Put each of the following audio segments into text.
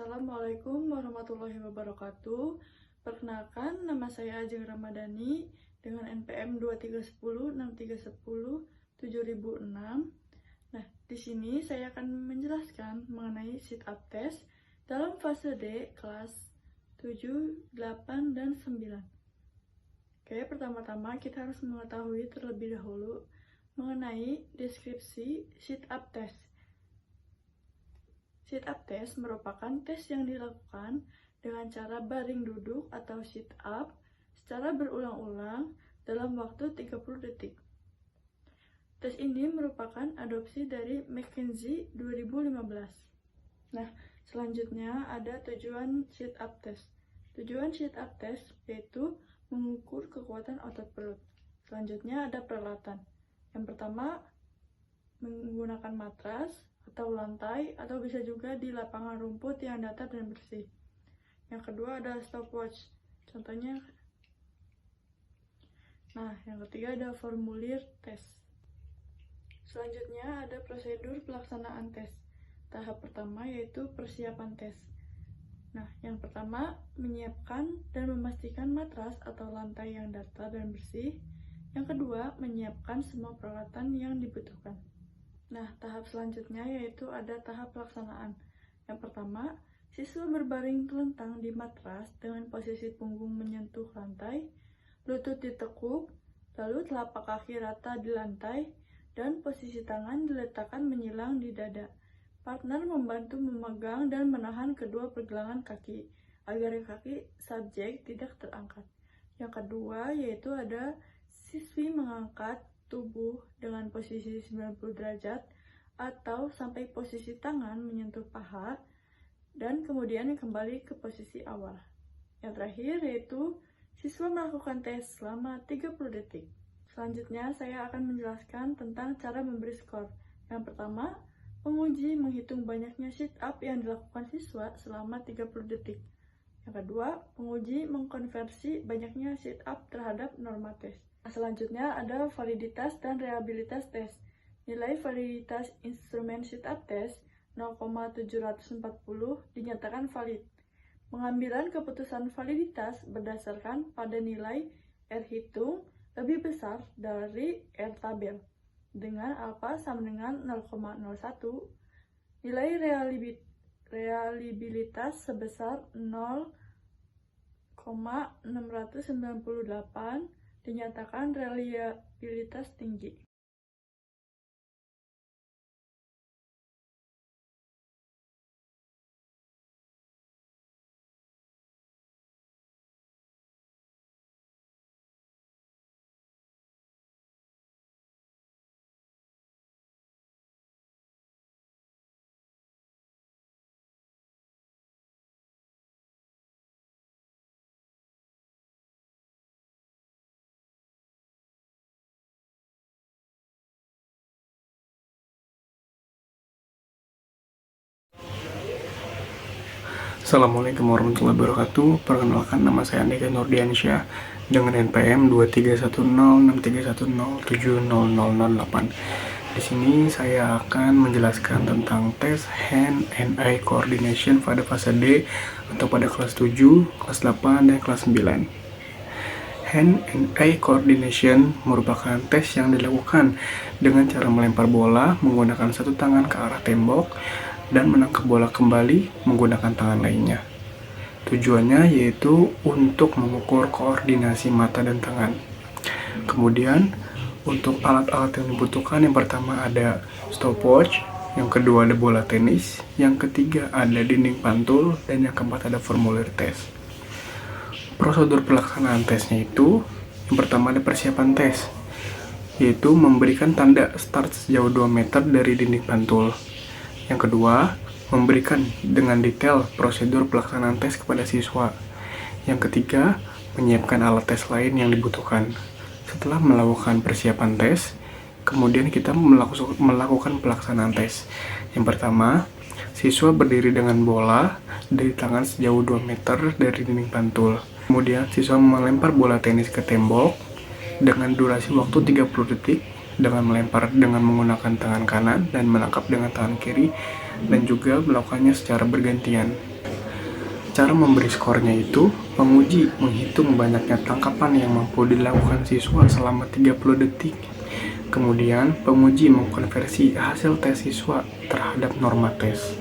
Assalamualaikum warahmatullahi wabarakatuh. Perkenalkan, nama saya Ajeng Ramadhani dengan NPM 231063107006. Nah, di sini saya akan menjelaskan mengenai sit up test dalam fase D kelas 7, 8, dan 9. Oke, pertama-tama kita harus mengetahui terlebih dahulu mengenai deskripsi sit up test. Sit-up test merupakan tes yang dilakukan dengan cara baring duduk atau sit-up secara berulang-ulang dalam waktu 30 detik. Tes ini merupakan adopsi dari McKinsey 2015. Nah, selanjutnya ada tujuan sit-up test. Tujuan sit-up test yaitu mengukur kekuatan otot perut. Selanjutnya ada peralatan. Yang pertama, menggunakan matras atau lantai, atau bisa juga di lapangan rumput yang datar dan bersih. Yang kedua ada stopwatch, contohnya. Nah, yang ketiga ada formulir tes. Selanjutnya ada prosedur pelaksanaan tes. Tahap pertama yaitu persiapan tes. Nah, yang pertama menyiapkan dan memastikan matras atau lantai yang datar dan bersih. Yang kedua menyiapkan semua peralatan yang dibutuhkan. Nah, tahap selanjutnya yaitu ada tahap pelaksanaan. Yang pertama, siswa berbaring telentang di matras dengan posisi punggung menyentuh lantai, lutut ditekuk, lalu telapak kaki rata di lantai, dan posisi tangan diletakkan menyilang di dada. Partner membantu memegang dan menahan kedua pergelangan kaki, agar kaki subjek tidak terangkat. Yang kedua yaitu ada siswi mengangkat tubuh dengan posisi 90 derajat atau sampai posisi tangan menyentuh paha dan kemudian kembali ke posisi awal. Yang terakhir yaitu siswa melakukan tes selama 30 detik. Selanjutnya saya akan menjelaskan tentang cara memberi skor. Yang pertama, penguji menghitung banyaknya sit up yang dilakukan siswa selama 30 detik. Yang kedua, penguji mengkonversi banyaknya sit up terhadap norma tes. Selanjutnya ada validitas dan reliabilitas tes. Nilai validitas instrumen sit-up test 0,740 dinyatakan valid. Pengambilan keputusan validitas berdasarkan pada nilai R hitung lebih besar dari R tabel dengan alfa sama dengan 0,01. Nilai reliabilitas sebesar 0,698 dinyatakan reliabilitas tinggi. Assalamualaikum warahmatullahi wabarakatuh. Perkenalkan, nama saya Andika Nurdiansyah dengan NPM 231063107008. Di sini saya akan menjelaskan tentang tes hand and eye coordination pada fase D atau pada kelas 7, kelas 8, dan kelas 9. Hand and eye coordination merupakan tes yang dilakukan dengan cara melempar bola menggunakan satu tangan ke arah tembok dan menangkap bola kembali menggunakan tangan lainnya. Tujuannya yaitu untuk mengukur koordinasi mata dan tangan. Kemudian, untuk alat-alat yang dibutuhkan, yang pertama ada stopwatch, yang kedua ada bola tenis, yang ketiga ada dinding pantul, dan yang keempat ada formulir tes. Prosedur pelaksanaan tesnya itu, yang pertama ada persiapan tes, yaitu memberikan tanda start sejauh 2 meter dari dinding pantul. Yang kedua, memberikan dengan detail prosedur pelaksanaan tes kepada siswa. Yang ketiga, menyiapkan alat tes lain yang dibutuhkan. Setelah melakukan persiapan tes, kemudian kita melakukan pelaksanaan tes. Yang pertama, siswa berdiri dengan bola dari tangan sejauh 2 meter dari dinding pantul. Kemudian, siswa melempar bola tenis ke tembok dengan durasi waktu 30 detik dengan melempar dengan menggunakan tangan kanan dan menangkap dengan tangan kiri, dan juga melakukannya secara bergantian. Cara memberi skornya itu, penguji menghitung banyaknya tangkapan yang mampu dilakukan siswa selama 30 detik. Kemudian, penguji mengkonversi hasil tes siswa terhadap norma tes.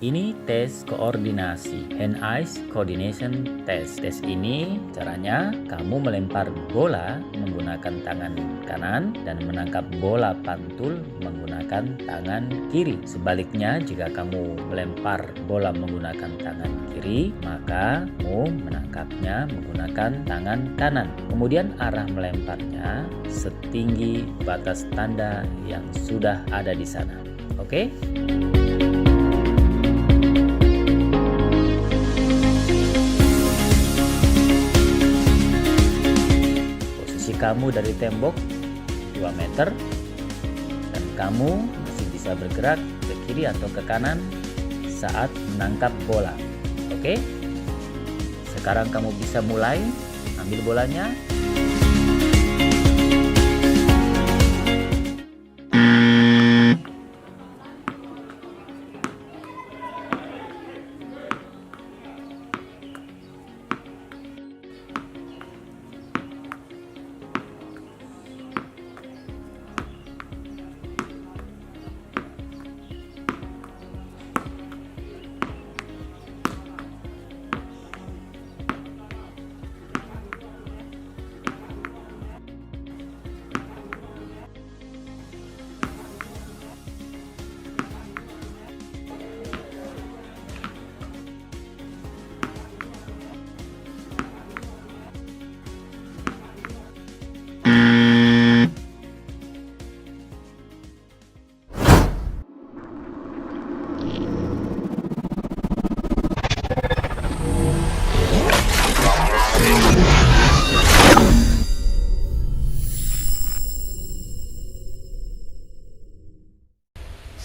Ini tes koordinasi, hand-eye coordination test. Tes ini caranya kamu melempar bola menggunakan tangan kanan dan menangkap bola pantul menggunakan tangan kiri. Sebaliknya, jika kamu melempar bola menggunakan tangan kiri, maka kamu menangkapnya menggunakan tangan kanan. Kemudian arah melemparnya setinggi batas tanda yang sudah ada di sana. Oke? Kamu dari tembok 2 meter dan kamu masih bisa bergerak ke kiri atau ke kanan saat menangkap bola. Oke? Sekarang kamu bisa mulai ambil bolanya.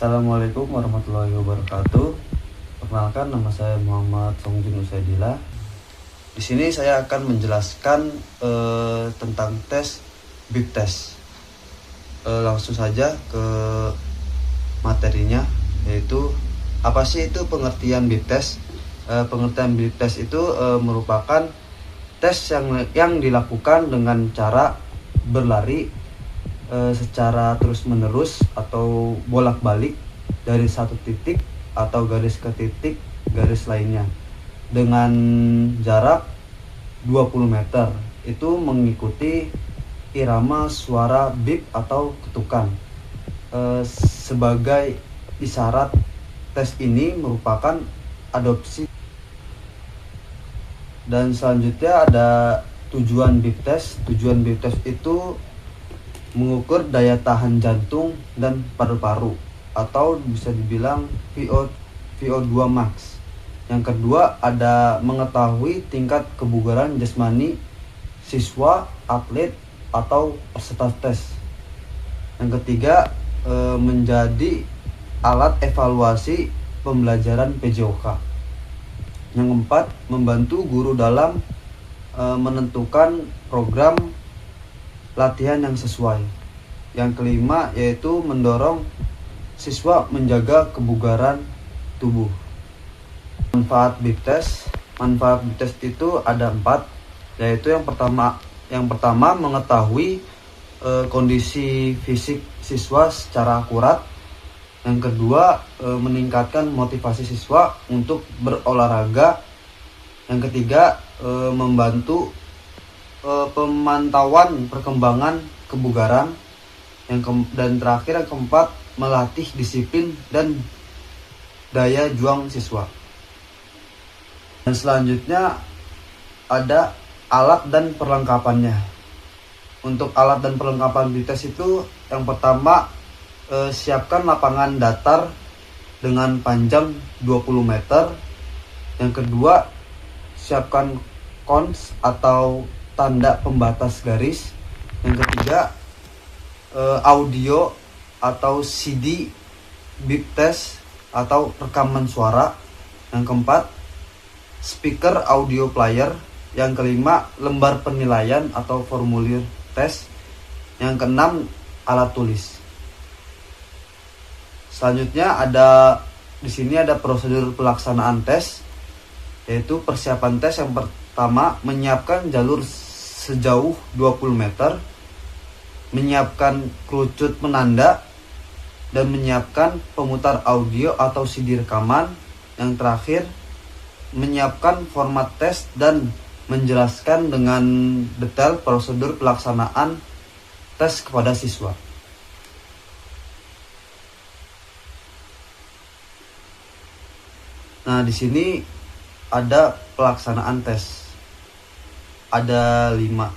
Assalamualaikum warahmatullahi wabarakatuh. Perkenalkan, nama saya Muhammad Songjun Usaidillah. Di sini saya akan menjelaskan tentang tes BIP test. Langsung saja ke materinya, yaitu apa sih itu pengertian BIP test? Pengertian BIP test itu merupakan tes yang dilakukan dengan cara berlari secara terus-menerus atau bolak-balik dari satu titik atau garis ke titik garis lainnya dengan jarak 20 meter. Itu mengikuti irama suara bip atau ketukan. Sebagai isyarat, tes ini merupakan adopsi. Dan selanjutnya ada tujuan bip test. Tujuan bip test itu mengukur daya tahan jantung dan paru-paru, atau bisa dibilang VO2 max. Yang kedua ada mengetahui tingkat kebugaran jasmani siswa, atlet, atau peserta tes. Yang ketiga menjadi alat evaluasi pembelajaran PJOK. Yang keempat, membantu guru dalam menentukan program latihan yang sesuai. Yang kelima yaitu mendorong siswa menjaga kebugaran tubuh. Manfaat BIP test. Manfaat BIP test itu ada 4, yaitu yang pertama mengetahui kondisi fisik siswa secara akurat. Yang kedua meningkatkan motivasi siswa untuk berolahraga. Yang ketiga membantu pemantauan perkembangan kebugaran. Dan terakhir yang keempat, melatih disiplin dan daya juang siswa. Dan selanjutnya ada alat dan perlengkapannya. Untuk alat dan perlengkapan BIP test itu, yang pertama siapkan lapangan datar dengan panjang 20 meter. Yang kedua, siapkan cons atau tanda pembatas garis. Yang ketiga, audio atau CD bip test atau rekaman suara. Yang keempat, speaker audio player. Yang kelima, lembar penilaian atau formulir tes. Yang keenam, alat tulis. Selanjutnya di sini ada prosedur pelaksanaan tes, yaitu persiapan tes. Yang pertama, menyiapkan jalur sejauh 20 meter, menyiapkan kerucut penanda, dan menyiapkan pemutar audio atau CD rekaman. Yang terakhir, menyiapkan format tes dan menjelaskan dengan detail prosedur pelaksanaan tes kepada siswa. Nah, di sini ada pelaksanaan tes. Ada 5.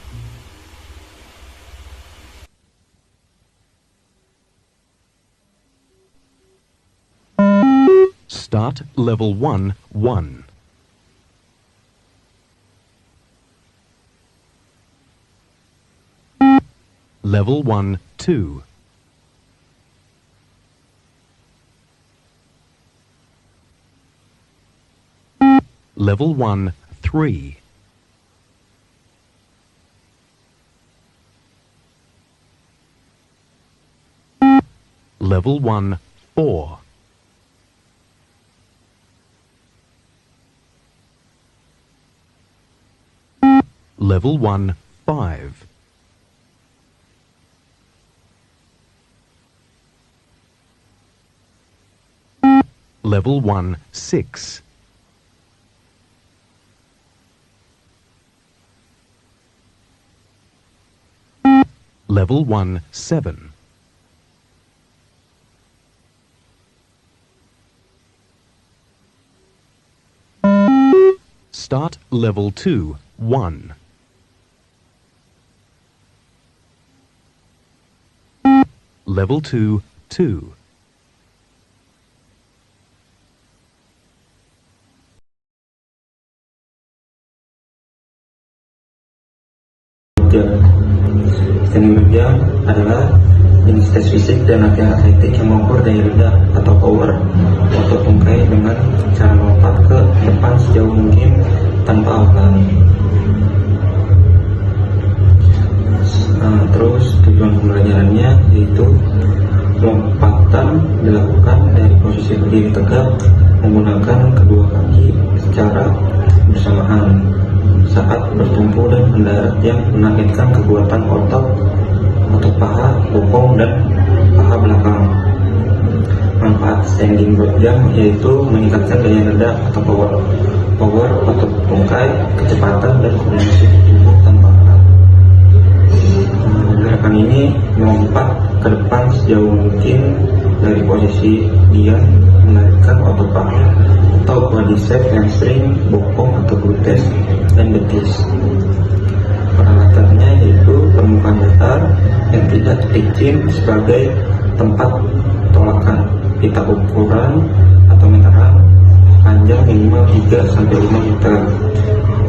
Start level 1, 1. Level 1, 2. Level 1, 3. Level 1, 4. Level 1, 5. Level 1, 6. Level 1, 7. Start level 2, 1. Level 2, 2. Standing berjam adalah jenis tes fisik dan latihan atletik yang mengukur daya rendah atau power otot tungkai dengan cara melompat ke depan sejauh mungkin tanpa halangan. Terus tujuan pembelajarannya yaitu lompatan dilakukan dari posisi berdiri tegak menggunakan kedua kaki secara bersamaan saat bertumpu dan mendarat yang menargetkan kekuatan otot paha, bokong, dan paha belakang. Manfaat standing broad jump yaitu meningkatkan daya rendah atau power otot tungkai, kecepatan, dan koordinasi tubuh tanpa alat. Gerakan ini melompat ke depan sejauh mungkin dari posisi diam, menarikkan otot paha atau quadricep, hamstring, bokong atau glutes, dan betis. Peralatannya yaitu permukaan datar yang tidak licin sebagai tempat tolakan, pita ukuran atau meteran panjang minimal 3-5 meter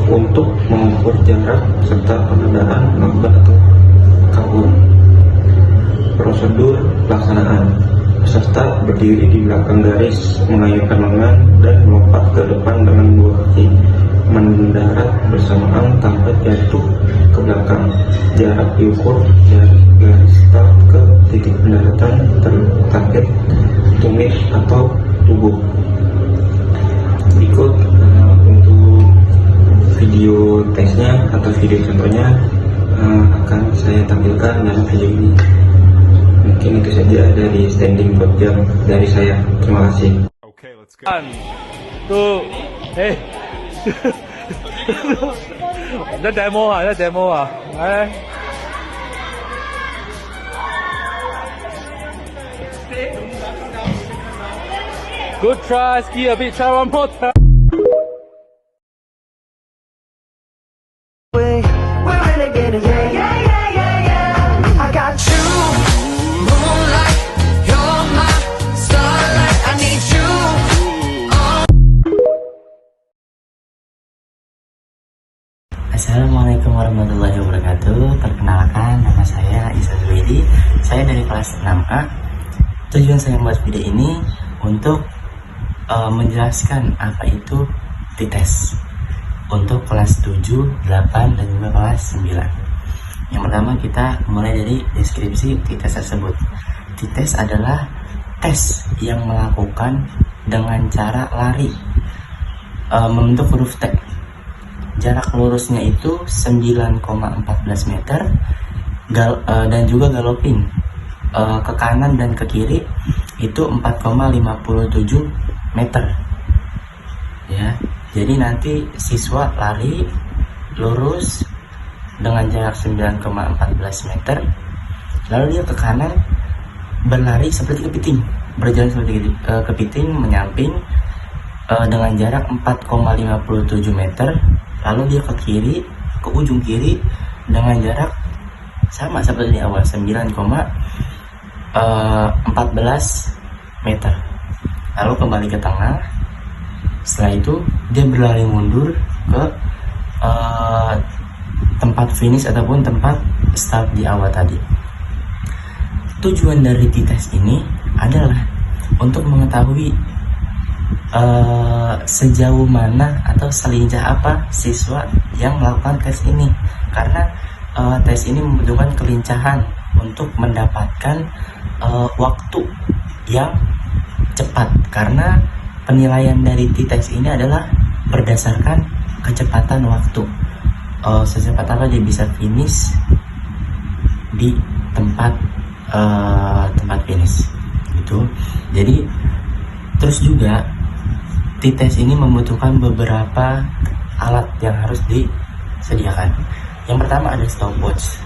untuk mengukur jarak serta penandaan melakukan atau kabur. Prosedur pelaksanaan: peserta berdiri di belakang garis, mengayunkan lengan dan melompat ke depan dengan dua kaki, mendarat bersamaan tanpa jatuh ke belakang. Jarak diukur dari garis start ke titik pendaratan target tumit atau tubuh. Berikut untuk video tesnya atau video contohnya akan saya tampilkan dalam video ini. Mungkin itu saja dari standing broad jump dari saya. Terima kasih. Okay, let's go. 1, 2, hey. 在 demo 啊，在 demo 啊，哎。Good try, ski a bit, try one more time. We're renegade, yeah, yeah, yeah, yeah, yeah. I got you, moonlight, you're my starlight. I need you. Assalamualaikum warahmatullahi wabarakatuh. Perkenalkan, nama saya Isa Zuwidi. Saya saya dari kelas 6A. Tujuan saya membuat video ini untuk menjelaskan apa itu T-test untuk kelas 7, 8, dan juga kelas 9. Yang pertama kita mulai dari deskripsi T-test tersebut. T-test adalah tes yang melakukan dengan cara lari membentuk huruf T. Jarak lurusnya itu 9,14 meter dan juga galopin ke kanan dan ke kiri itu 4,57 meter ya. Jadi nanti siswa lari lurus dengan jarak 9,14 meter, lalu dia ke kanan berlari seperti kepiting, berjalan seperti kepiting menyamping dengan jarak 4,57 meter, lalu dia ke kiri, ke ujung kiri dengan jarak sama seperti di awal 9,14 meter, lalu kembali ke tengah. Setelah itu dia berlari mundur ke tempat finish ataupun tempat start di awal tadi. Tujuan dari T-test ini adalah untuk mengetahui sejauh mana atau selincah apa siswa yang melakukan tes ini, karena tes ini membutuhkan kelincahan untuk mendapatkan waktu yang cepat, karena penilaian dari T-test ini adalah berdasarkan kecepatan waktu, secepat apa dia bisa finish di tempat finish gitu. Jadi terus juga T-test ini membutuhkan beberapa alat yang harus disediakan. Yang pertama ada stopwatch.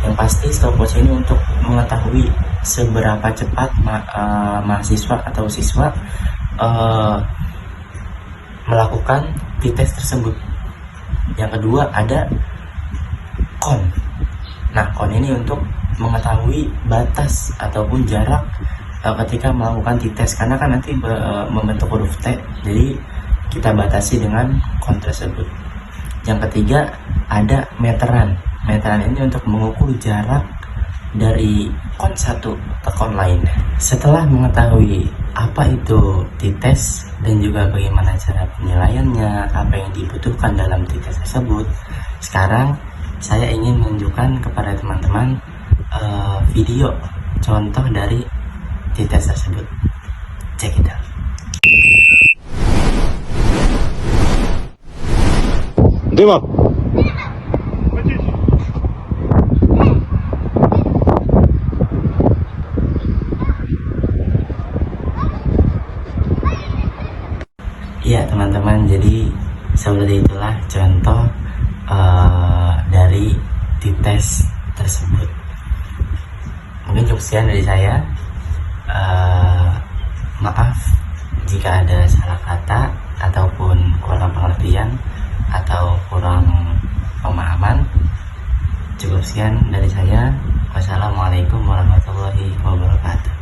Yang pasti stopwatch ini untuk mengetahui seberapa cepat mahasiswa atau siswa melakukan T-test tersebut. Yang kedua ada kon. Nah, kon ini untuk mengetahui batas ataupun jarak ketika melakukan T-test, karena kan nanti membentuk huruf T, jadi kita batasi dengan kon tersebut. Yang ketiga ada meteran. Meteran ini untuk mengukur jarak dari kon satu ke kon lain. Setelah mengetahui apa itu T-test dan juga bagaimana cara penilaiannya, apa yang dibutuhkan dalam T-test tersebut, sekarang saya ingin menunjukkan kepada teman-teman video contoh dari T-test tersebut. Check it out. Dima. Ya teman-teman, jadi seperti itulah contoh dari T-test tersebut. Mungkin cukup sekian dari saya. Maaf jika ada salah kata ataupun kurang pengertian atau kurang pemahaman. Cukup sekian dari saya. Wassalamualaikum warahmatullahi wabarakatuh.